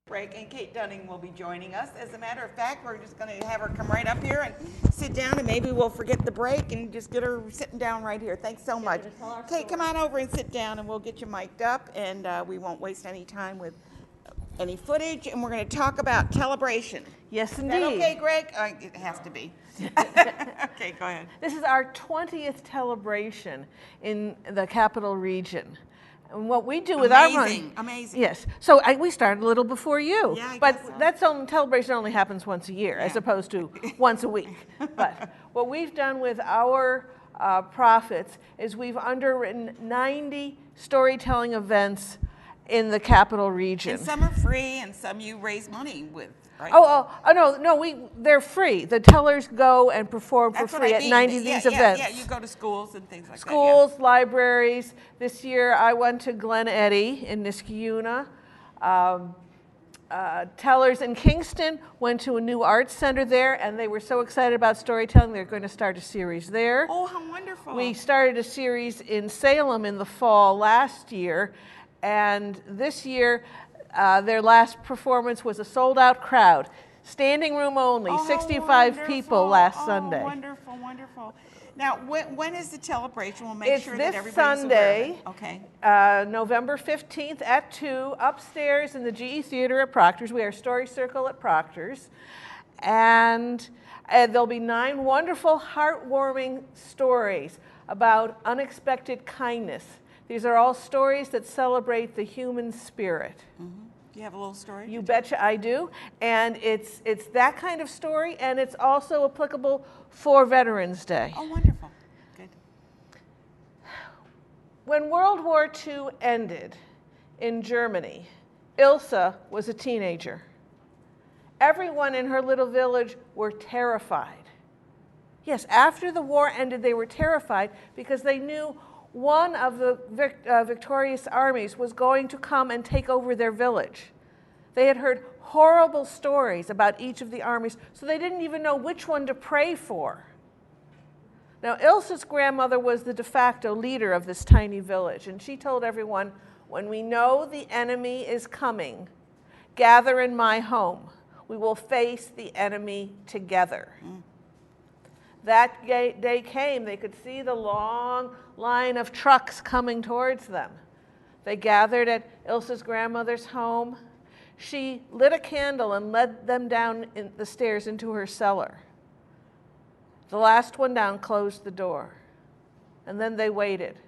Break, and Kate Dudding will be joining us. As a matter of fact, we're just going to have her come right up here and sit down, and maybe we'll forget the break and just get her sitting down right here. Thanks so much. Kate, come on over and sit down, and we'll get you mic'd up, and we won't waste any time with any footage, and we're going to talk about Tellabration. Yes, indeed. Is that okay, Greg? It has to be. Okay, go ahead. This is our 20th Tellabration in the Capital Region. And what we do with our money, amazing. Yes. So we started a little before you, Yeah, I but guess so. that's only Tellabration only happens once a year, as opposed to once a week. But what we've done with our profits is we've underwritten 90 storytelling events in the Capital Region. And some are free, and some you raise money with, right? No, they're free. The tellers go and perform for That's what free I at mean. 90 of these events. Yeah, you go to schools and things like Schools, libraries. This year I went to Glen Eddy in Niskayuna. Tellers in Kingston went to a new arts center there, and they were so excited about storytelling, they're going to start a series there. Oh, how wonderful. We started a series in Salem in the fall last year, and this year their last performance was a sold-out crowd. Standing room only, 65 people last Sunday. Wonderful, wonderful. Now, when is the Tellabration? We'll make sure that everybody's Sunday, aware of it. Okay. November 15th at 2, upstairs in the GE Theater at Proctor's. We are Story Circle at Proctor's. And there'll be 9 wonderful, heartwarming stories about unexpected kindness. These are all stories that celebrate the human spirit. Mm-hmm. Do you have a little story? You betcha I do. And it's that kind of story, and it's also applicable for Veterans Day. Oh, wonderful. Good. When World War II ended in Germany, Ilse was a teenager. Everyone in her little village were terrified. Yes, after the war ended, they were terrified because they knew one of the victorious armies was going to come and take over their village. They had heard horrible stories about each of the armies, so they didn't even know which one to pray for. Now, Ilse's grandmother was the de facto leader of this tiny village, and she told everyone, when we know the enemy is coming, gather in my home. We will face the enemy together. That day came, they could see the long line of trucks coming towards them. They gathered at Ilse's grandmother's home. She lit a candle and led them down the stairs into her cellar. The last one down closed the door, and then they waited.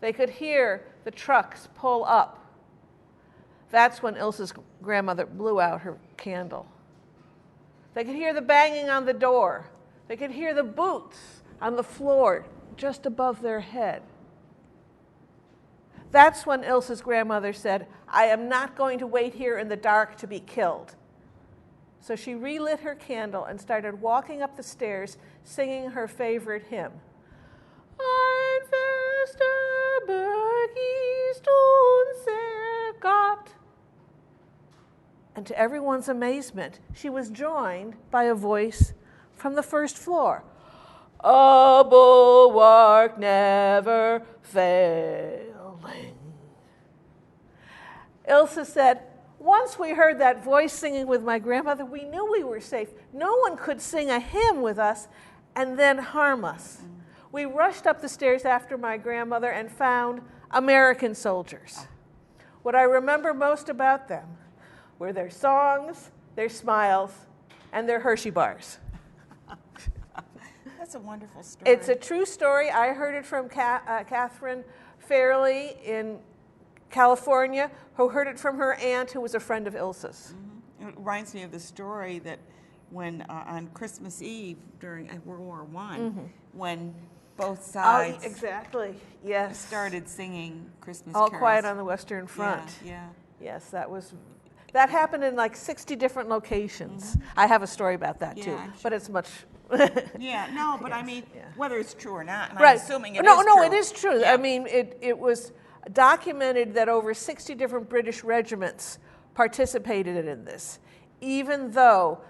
They could hear the trucks pull up. That's when Ilse's grandmother blew out her candle. They could hear the banging on the door. They could hear the boots on the floor just above their head. That's when Ilse's grandmother said, I am not going to wait here in the dark to be killed. So she relit her candle and started walking up the stairs singing her favorite hymn. Ein fester Berg ist unser Gott. And to everyone's amazement, she was joined by a voice from the first floor. A bulwark never failing. Ilse said, once we heard that voice singing with my grandmother, we knew we were safe. No one could sing a hymn with us and then harm us. We rushed up the stairs after my grandmother and found American soldiers. What I remember most about them were their songs, their smiles, and their Hershey bars. That's a wonderful story. It's a true story. I heard it from Catherine Fairley in California, who heard it from her aunt, who was a friend of Ilse's. Mm-hmm. It reminds me of the story that when on Christmas Eve during World War I, when both sides exactly. Yes. started singing Christmas All carols. Quiet on the Western Front. Yeah. Yes, that happened in like 60 different locations. I have a story about that too, but it's much. Yeah, no, but I mean, whether it's true or not, and right. I'm assuming it is true. No, true. it is true. Yeah. I mean, it was documented that over 60 different British regiments participated in this, even though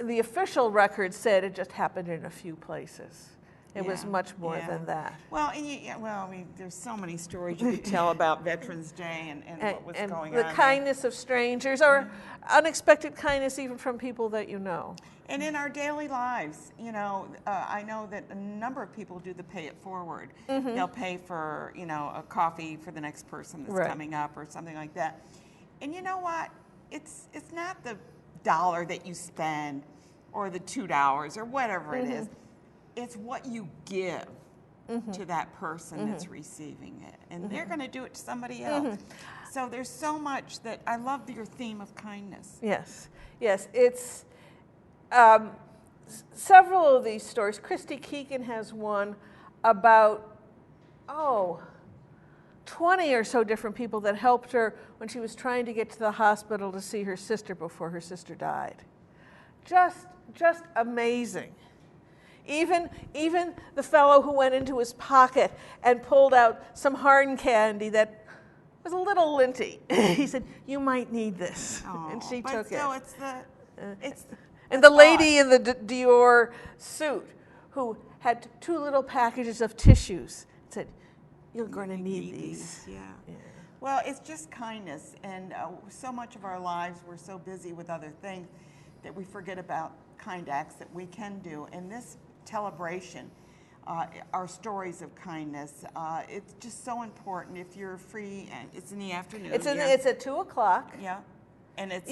the official record said it just happened in a few places. It was much more than that. Well, and I mean, there's so many stories you could tell about Veterans Day and what was going on. The kindness of strangers, or unexpected kindness even from people that you know. And in our daily lives, I know that a number of people do the pay it forward. They'll pay for, a coffee for the next person that's coming up or something like that. And you know what? It's not the dollar that you spend or the $2 or whatever it is. It's what you give to that person that's receiving it. And they're going to do it to somebody else. So there's so much that I love your theme of kindness. Yes, yes. It's several of these stories. Christy Keegan has one about, 20 or so different people that helped her when she was trying to get to the hospital to see her sister before her sister died. Just amazing. Even the fellow who went into his pocket and pulled out some hard candy that was a little linty. He said, "You might need this," and she took it. And the lady in the Dior suit who had 2 little packages of tissues said, "You're going to need these." Yeah. Well, it's just kindness, and so much of our lives we're so busy with other things that we forget about kind acts that we can do. And this Tellabration, our stories of kindness, it's just so important. If you're free, and it's in the afternoon. It's at 2:00. Yeah. And it's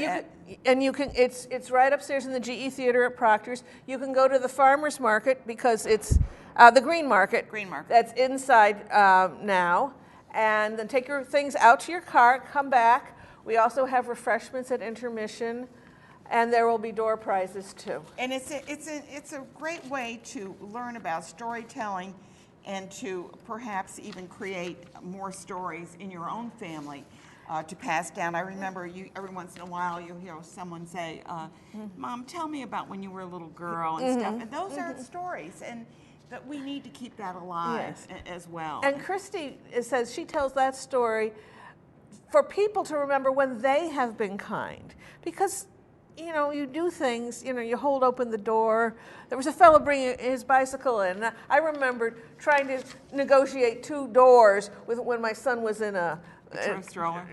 it's right upstairs in the GE Theater at Proctor's. You can go to the farmers market because it's the Green Market. That's inside now, and then take your things out to your car, come back. We also have refreshments at intermission, and there will be door prizes too. And it's a great way to learn about storytelling, and to perhaps even create more stories in your own family. To pass down. I remember every once in a while you hear someone say, "Mom, tell me about when you were a little girl," and stuff. And those are stories, and that we need to keep that alive as well. And Christy says she tells that story for people to remember when they have been kind, because you do things, you hold open the door. There was a fellow bringing his bicycle in. I remembered trying to negotiate 2 doors when my son was in a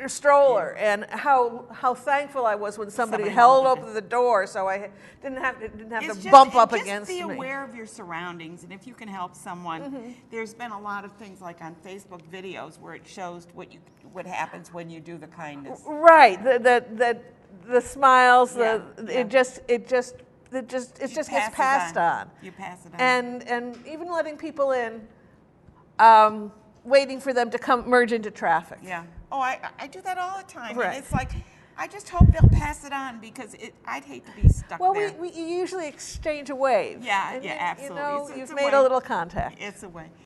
stroller, and how thankful I was when somebody held open the door, so I didn't have to bump up against me. Just be aware of your surroundings, and if you can help someone, there's been a lot of things like on Facebook videos where it shows what happens when you do the kindness. Right, the smiles, it just gets passed on. You pass it on, and even letting people in. Waiting for them to merge into traffic. Yeah. Oh, I do that all the time. Right. And it's like, I just hope they'll pass it on, because I'd hate to be stuck there. Well, we usually exchange a wave. Yeah, absolutely. You've made a little contact. It's a way.